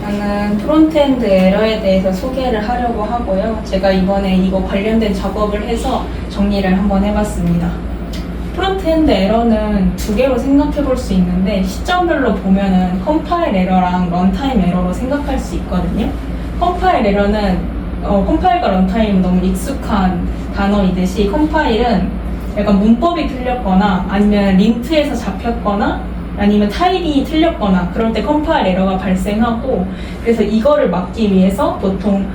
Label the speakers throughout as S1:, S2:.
S1: 저는 프론트엔드 에러에 대해서 소개를 하려고 하고요. 제가 이번에 이거 관련된 작업을 해서 정리를 한번 해봤습니다. 프론트엔드 에러는 두 개로 생각해 볼 수 있는데 시점별로 보면은 컴파일 에러랑 런타임 에러로 생각할 수 있거든요. 컴파일 에러는 컴파일과 런타임은 너무 익숙한 단어이듯이 컴파일은 약간 문법이 틀렸거나 아니면 린트에서 잡혔거나 아니면 타입이 틀렸거나 그럴 때 컴파일 에러가 발생하고, 그래서 이거를 막기 위해서 보통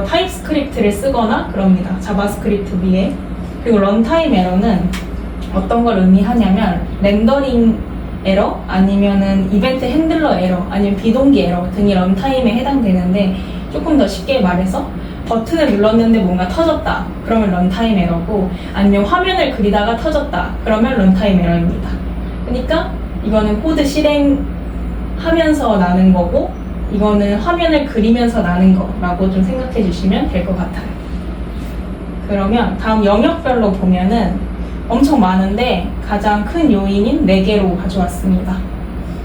S1: 타입스크립트를 쓰거나 그럽니다. 자바스크립트 위에. 그리고 런타임 에러는 어떤 걸 의미하냐면 렌더링 에러 아니면은 이벤트 핸들러 에러 아니면 비동기 에러 등이 런타임에 해당되는데, 조금 더 쉽게 말해서 버튼을 눌렀는데 뭔가 터졌다 그러면 런타임 에러고, 아니면 화면을 그리다가 터졌다 그러면 런타임 에러입니다. 그러니까 이거는 코드 실행하면서 나는 거고, 이거는 화면을 그리면서 나는 거라고 좀 생각해 주시면 될 것 같아요. 그러면 다음 영역별로 보면은 엄청 많은데 가장 큰 요인인 4개로 가져왔습니다.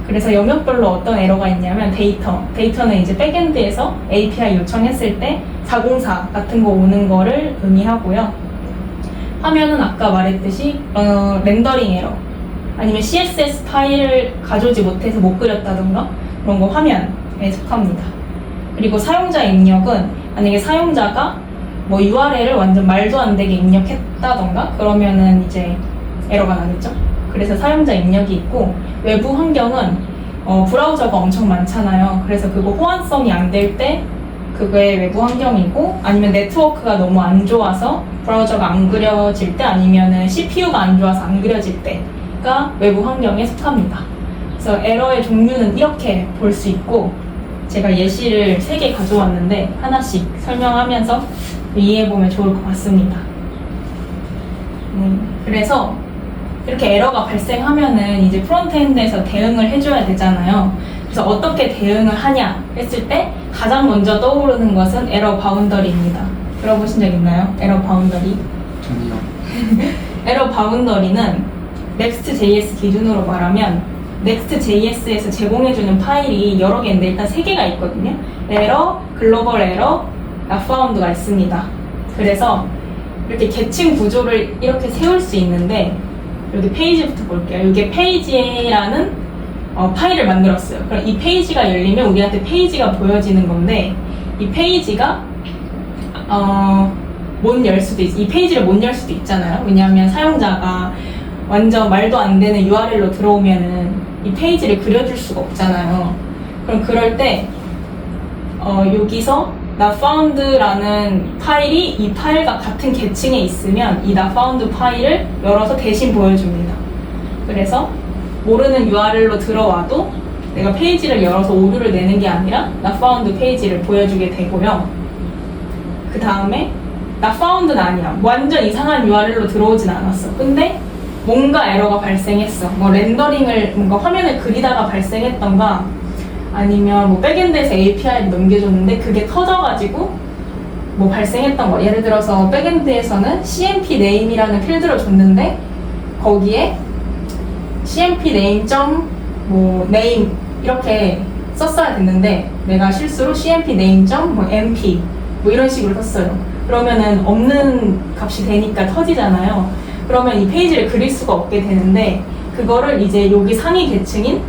S1: 그래서 영역별로 어떤 에러가 있냐면 데이터는 이제 백엔드에서 API 요청했을 때 404 같은 거 오는 거를 의미하고요. 화면은 아까 말했듯이 렌더링 에러 아니면 CSS 파일을 가져오지 못해서 못 그렸다던가 그런 거 화면에 속합니다. 그리고 사용자 입력은 만약에 사용자가 뭐 URL을 완전 말도 안 되게 입력했다던가 그러면은 이제 에러가 나겠죠. 그래서 사용자 입력이 있고, 외부 환경은 브라우저가 엄청 많잖아요. 그래서 그거 호환성이 안 될 때 그게 외부 환경이고, 아니면 네트워크가 너무 안 좋아서 브라우저가 안 그려질 때, 아니면은 CPU가 안 좋아서 안 그려질 때가 외부 환경에 속합니다. 그래서 에러의 종류는 이렇게 볼 수 있고, 제가 예시를 3개 가져왔는데 하나씩 설명하면서 이해해보면 좋을 것 같습니다. 그래서 이렇게 에러가 발생하면은 이제 프론트엔드에서 대응을 해줘야 되잖아요. 그래서 어떻게 대응을 하냐 했을 때 가장 먼저 떠오르는 것은 에러 바운더리입니다. 들어보신 적 있나요? 에러 바운더리?
S2: 전혀.
S1: 에러 바운더리는 Next.js 기준으로 말하면 Next.js에서 제공해주는 파일이 여러 개인데 일단 3개가 있거든요. 에러, 글로벌 에러, notfound가 있습니다. 그래서 이렇게 계층 구조를 이렇게 세울 수 있는데, 여기 페이지부터 볼게요. 이게 페이지라는 파일을 만들었어요. 그럼 이 페이지가 열리면 우리한테 페이지가 보여지는 건데, 이 페이지가 못 열 수도 이 페이지를 못 열 수도 있잖아요. 왜냐하면 사용자가 완전 말도 안 되는 URL로 들어오면은 이 페이지를 그려줄 수가 없잖아요. 그럼 그럴 때 여기서 notfound라는 파일이 이 파일과 같은 계층에 있으면 이 notfound 파일을 열어서 대신 보여줍니다. 그래서 모르는 URL로 들어와도 내가 페이지를 열어서 오류를 내는 게 아니라 notfound 페이지를 보여주게 되고요. 그 다음에 notfound는 아니야. 완전 이상한 URL로 들어오진 않았어. 근데 뭔가 에러가 발생했어. 뭐 렌더링을 뭔가 화면을 그리다가 발생했던가, 아니면 뭐 백엔드에서 API를 넘겨줬는데 그게 터져가지고 뭐 발생했던 거. 예를 들어서 백엔드에서는 CMP name이라는 필드를 줬는데 거기에 CMP name.name 이렇게 썼어야 됐는데 내가 실수로 CMP name.mp 뭐 이런 식으로 썼어요. 그러면은 없는 값이 되니까 터지잖아요. 그러면 이 페이지를 그릴 수가 없게 되는데, 그거를 이제 여기 상위 계층인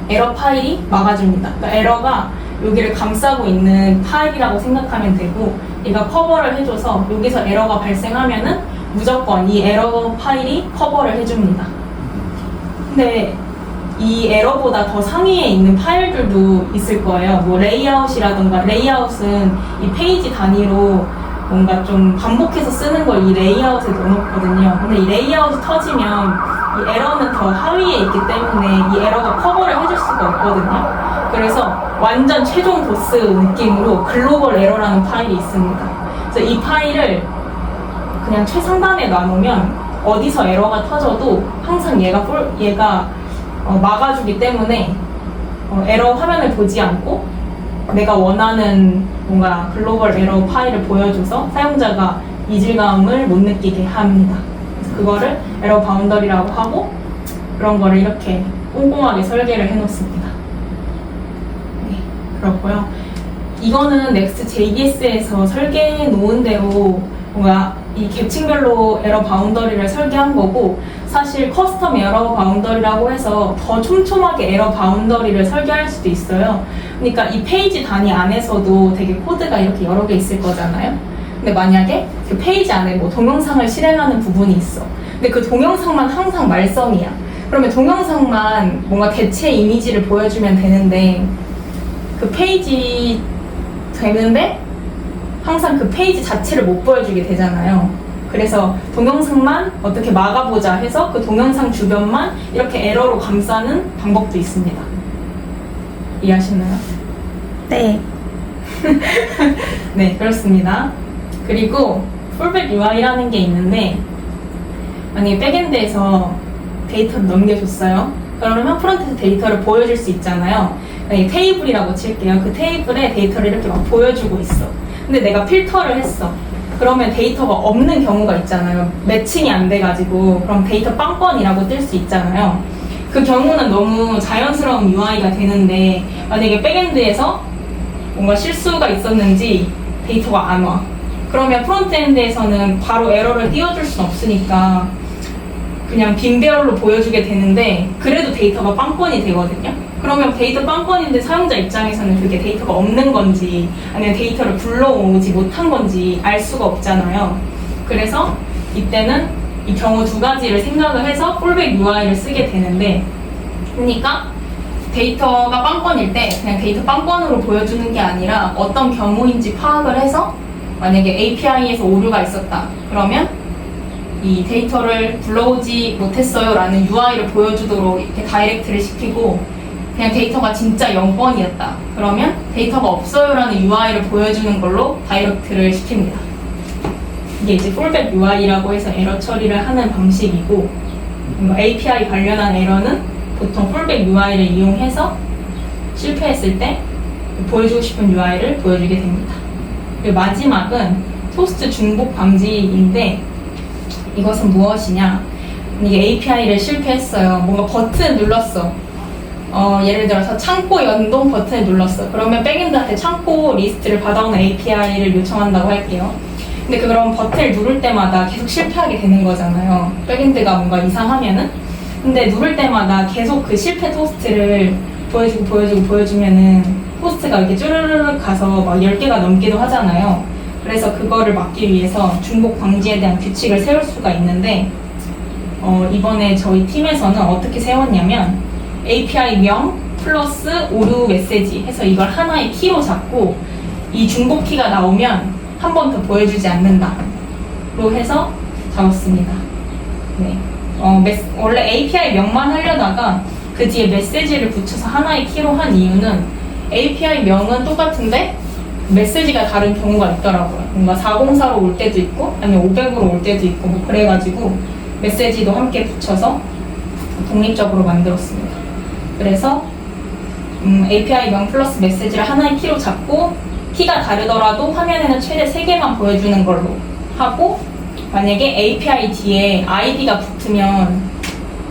S1: 에러 파일이 막아줍니다. 그러니까 에러가 여기를 감싸고 있는 파일이라고 생각하면 되고, 얘가 커버를 해줘서 여기서 에러가 발생하면은 무조건 이 에러 파일이 커버를 해줍니다. 근데 이 에러보다 더 상위에 있는 파일들도 있을 거예요. 뭐 레이아웃이라던가, 레이아웃은 이 페이지 단위로 뭔가 좀 반복해서 쓰는 걸 이 레이아웃에 넣어놓거든요. 근데 이 레이아웃이 터지면 이 에러는 더 하위에 있기 때문에 이 에러가 커버를 해줄 수가 없거든요. 그래서 완전 최종 보스 느낌으로 글로벌 에러라는 파일이 있습니다. 그래서 이 파일을 그냥 최상단에 놔놓으면 어디서 에러가 터져도 항상 얘가 막아주기 때문에 에러 화면을 보지 않고 내가 원하는 뭔가 글로벌 에러 파일을 보여줘서 사용자가 이질감을 못 느끼게 합니다. 그래서 그거를 에러 바운더리라고 하고, 그런 거를 이렇게 꼼꼼하게 설계를 해놓습니다. 네, 그렇고요. 이거는 Next.js에서 설계해 놓은 대로 뭔가 이 계층별로 에러 바운더리를 설계한 거고, 사실 커스텀 에러 바운더리라고 해서 더 촘촘하게 에러 바운더리를 설계할 수도 있어요. 그러니까 이 페이지 단위 안에서도 되게 코드가 이렇게 여러 개 있을 거잖아요. 근데 만약에 그 페이지 안에 뭐 동영상을 실행하는 부분이 있어. 근데 그 동영상만 항상 말썽이야. 그러면 동영상만 뭔가 대체 이미지를 보여주면 되는데, 그 페이지 되는데 항상 그 페이지 자체를 못 보여주게 되잖아요. 그래서 동영상만 어떻게 막아보자 해서 그 동영상 주변만 이렇게 에러로 감싸는 방법도 있습니다. 이해하시나요?
S3: 네.
S1: 네, 그렇습니다. 그리고 풀백 UI라는 게 있는데, 만약에 백엔드에서 데이터를 넘겨줬어요. 그러면 프론트에서 데이터를 보여줄 수 있잖아요. 만약에 테이블이라고 칠게요. 그 테이블에 데이터를 이렇게 막 보여주고 있어. 근데 내가 필터를 했어. 그러면 데이터가 없는 경우가 있잖아요. 매칭이 안 돼가지고. 그럼 데이터 빵건이라고 뜰 수 있잖아요. 그 경우는 너무 자연스러운 UI가 되는데, 만약에 백엔드에서 뭔가 실수가 있었는지 데이터가 안 와. 그러면 프론트엔드에서는 바로 에러를 띄워줄 수는 없으니까 그냥 빈배열로 보여주게 되는데, 그래도 데이터가 빵건이 되거든요. 그러면 데이터 빵건인데 사용자 입장에서는 그게 데이터가 없는 건지 아니면 데이터를 불러오지 못한 건지 알 수가 없잖아요. 그래서 이때는 이 경우 두 가지를 생각을 해서 폴백 UI를 쓰게 되는데, 그러니까 데이터가 빵건일 때 그냥 데이터 빵건으로 보여주는 게 아니라 어떤 경우인지 파악을 해서, 만약에 API에서 오류가 있었다 그러면 이 데이터를 불러오지 못했어요 라는 UI를 보여주도록 이렇게 다이렉트를 시키고, 그냥 데이터가 진짜 0번이었다 그러면 데이터가 없어요 라는 UI를 보여주는 걸로 다이렉트를 시킵니다. 이게 이제 폴백 UI라고 해서 에러 처리를 하는 방식이고, API 관련한 에러는 보통 폴백 UI를 이용해서 실패했을 때 보여주고 싶은 UI를 보여주게 됩니다. 그리고 마지막은 토스트 중복 방지인데, 이것은 무엇이냐? 이게 API를 실패했어요. 뭔가 버튼을 눌렀어. 예를 들어서 창고 연동 버튼을 눌렀어. 그러면 백엔드한테 창고 리스트를 받아오는 API를 요청한다고 할게요. 근데 그런 버튼을 누를 때마다 계속 실패하게 되는 거잖아요. 백엔드가 뭔가 이상하면은. 근데 누를 때마다 계속 그 실패 토스트를 보여주면은 토스트가 이렇게 쭈르르륵 가서 막 10개가 넘기도 하잖아요. 그래서 그거를 막기 위해서 중복 방지에 대한 규칙을 세울 수가 있는데, 이번에 저희 팀에서는 어떻게 세웠냐면 API 명 플러스 오류 메시지 해서 이걸 하나의 키로 잡고, 이 중복 키가 나오면 한 번 더 보여주지 않는다로 해서 잡았습니다. 네. 원래 API 명만 하려다가 그 뒤에 메시지를 붙여서 하나의 키로 한 이유는, API 명은 똑같은데 메시지가 다른 경우가 있더라고요. 뭔가 404로 올 때도 있고 아니면 500으로 올 때도 있고 뭐 그래가지고 메시지도 함께 붙여서 독립적으로 만들었습니다. 그래서 API 명 플러스 메시지를 하나의 키로 잡고, 키가 다르더라도 화면에는 최대 3개만 보여주는 걸로 하고, 만약에 API 뒤에 ID가 붙으면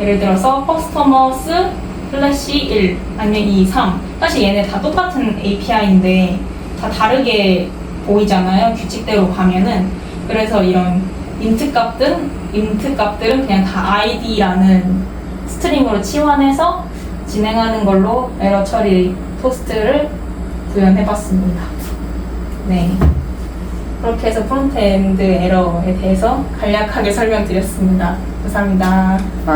S1: 예를 들어서 커스터머스 슬래시 1 아니면 2, 3, 사실 얘네 다 똑같은 API인데 다 다르게 보이잖아요, 규칙대로 가면은. 그래서 이런 인트 값들은 그냥 다 ID라는 스트링으로 치환해서 진행하는 걸로 에러 처리 토스트를 구현해봤습니다. 네, 그렇게 해서 프론트엔드 에러에 대해서 간략하게 설명드렸습니다. 감사합니다.
S3: 와.